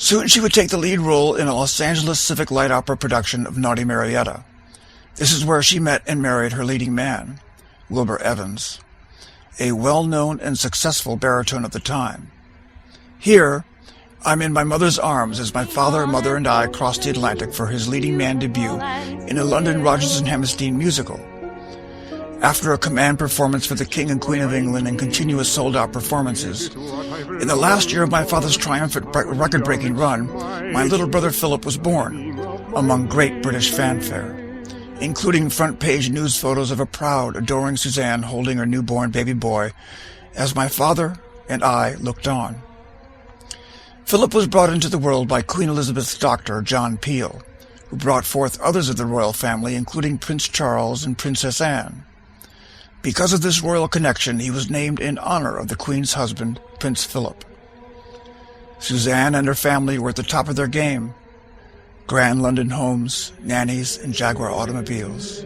Soon she would take the lead role in a Los Angeles Civic Light Opera production of Naughty Marietta. This is where she met and married her leading man, Wilbur Evans, a well-known and successful baritone at the time. Here, I'm in my mother's arms as my father, mother, and I crossed the Atlantic for his leading man debut in a London Rodgers and Hammerstein musical. After a command performance for the King and Queen of England and continuous sold-out performances, in the last year of my father's triumphant record-breaking run, my little brother Philip was born, among great British fanfare, including front-page news photos of a proud, adoring Susanna holding her newborn baby boy, as my father and I looked on. Philip was brought into the world by Queen Elizabeth's doctor, John Peel, who brought forth others of the royal family, including Prince Charles and Princess Anne. Because of this royal connection, he was named in honor of the Queen's husband, Prince Philip. Susanna and her family were at the top of their game. Grand London homes, nannies, and Jaguar automobiles.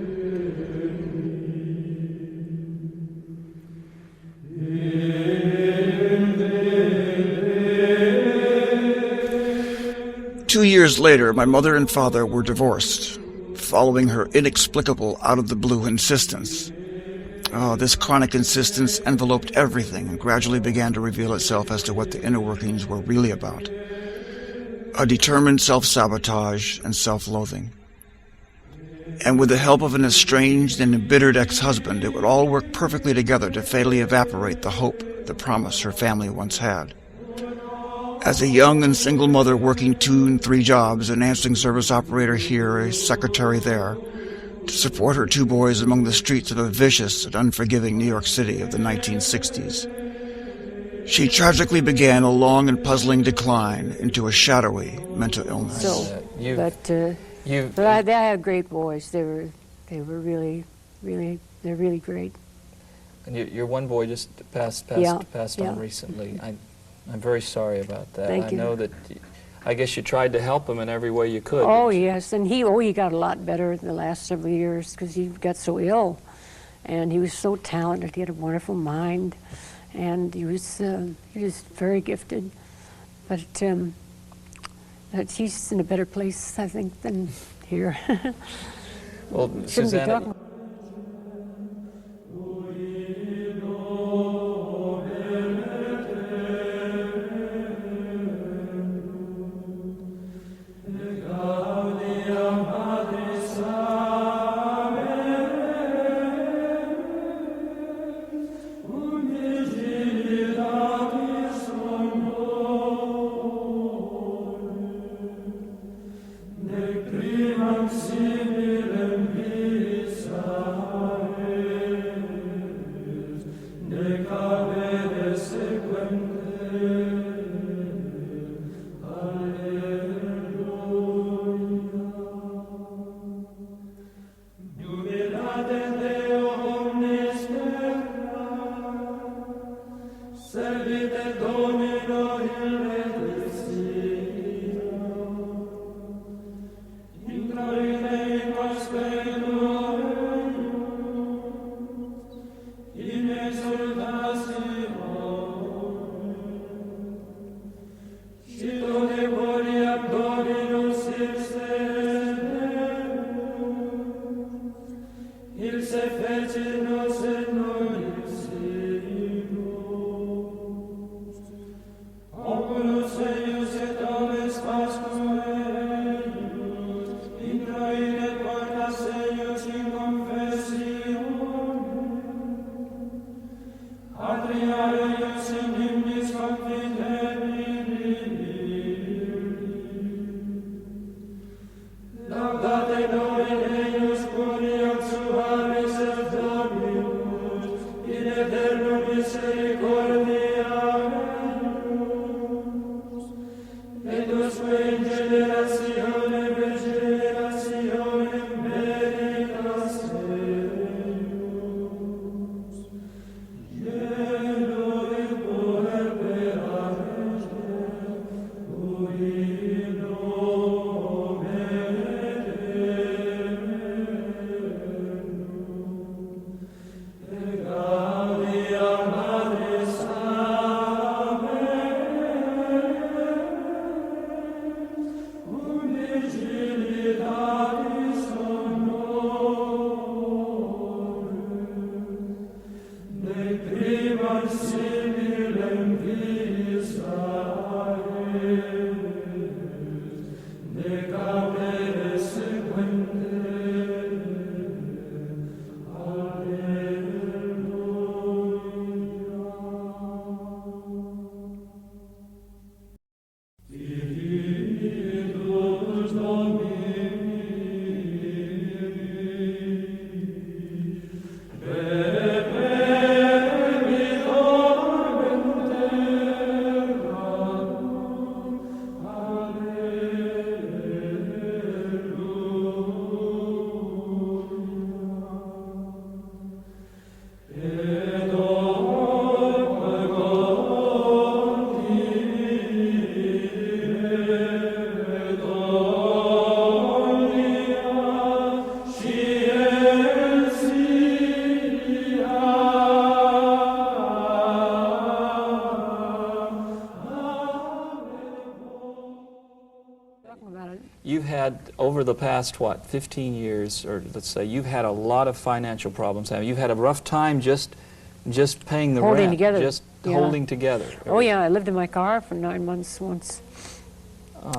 Two years later, my mother and father were divorced, following her inexplicable, out-of-the-blue insistence. This chronic insistence enveloped everything and gradually began to reveal itself as to what the inner workings were really about. A determined self-sabotage and self-loathing. And with the help of an estranged and embittered ex-husband, it would all work perfectly together to fatally evaporate the hope, the promise her family once had. As a young and single mother working 2 and 3 jobs, an answering service operator here, a secretary there, to support her 2 boys among the streets of a vicious and unforgiving New York City of the 1960s. She tragically began a long and puzzling decline into a shadowy mental illness. But I had great boys. They were really great. And your one boy just passed on recently. I'm very sorry about that. Thank you. I know that. I guess you tried to help him in every way you could. Oh yes, and he got a lot better in the last several years because he got so ill, and he was so talented. He had a wonderful mind, and he was very gifted. But he's in a better place, I think, than here. Well, Susanna. talking about it. You've had, over the past, what, 15 years, or let's say, you've had a lot of financial problems. You've had a rough time just paying the Holding rent. together. Just holding together. Oh, yeah, I lived in my car for 9 months once.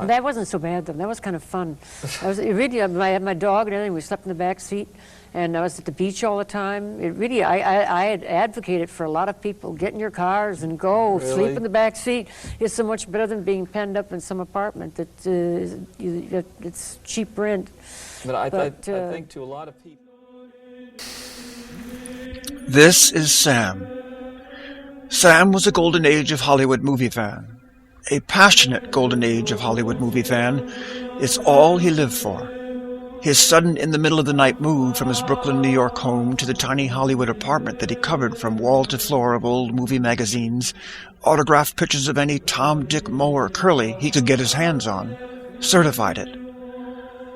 That wasn't so bad, though. That was kind of fun. I had my dog and everything. We slept in the back seat, and I was at the beach all the time. I had advocated for a lot of people, get in your cars and go, sleep in the back seat. It's so much better than being penned up in some apartment that it's cheap rent. But I think to a lot of people... This is Sam. Sam was a golden age of Hollywood movie fan. A passionate golden age of Hollywood movie fan. It's all he lived for. His sudden in-the-middle-of-the-night move from his Brooklyn, New York home to the tiny Hollywood apartment that he covered from wall to floor of old movie magazines, autographed pictures of any Tom, Dick, Moe, or Curly he could get his hands on, certified it.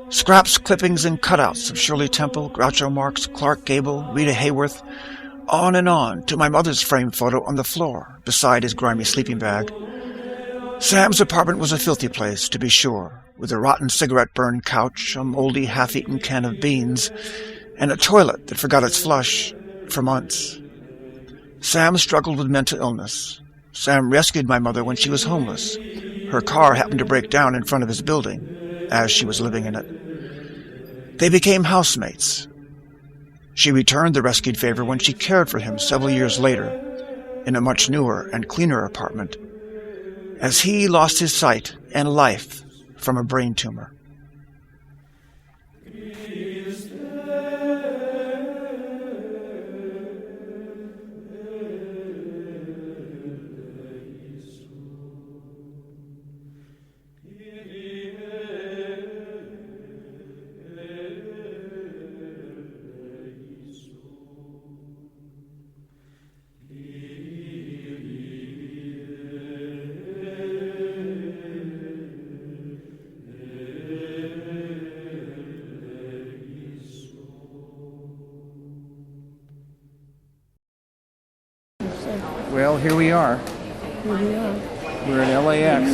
Scraps, clippings, and cutouts of Shirley Temple, Groucho Marx, Clark Gable, Rita Hayworth, on, to my mother's framed photo on the floor beside his grimy sleeping bag. Sam's apartment was a filthy place, to be sure, with a rotten cigarette-burned couch, a moldy half-eaten can of beans, and a toilet that forgot its flush for months. Sam struggled with mental illness. Sam rescued my mother when she was homeless. Her car happened to break down in front of his building, as she was living in it. They became housemates. She returned the rescued favor when she cared for him several years later, in a much newer and cleaner apartment, as he lost his sight and life from a brain tumor. Well, here we are. We're at LAX.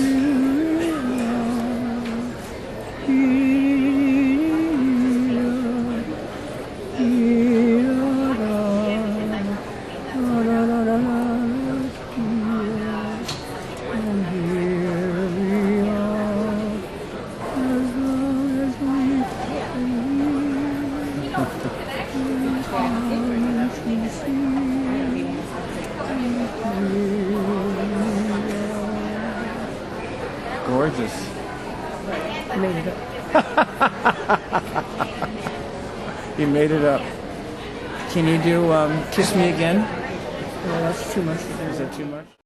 Gorgeous. I made it up. You made it up. Can you do Kiss Me Again? No, that's too much. Is that too much?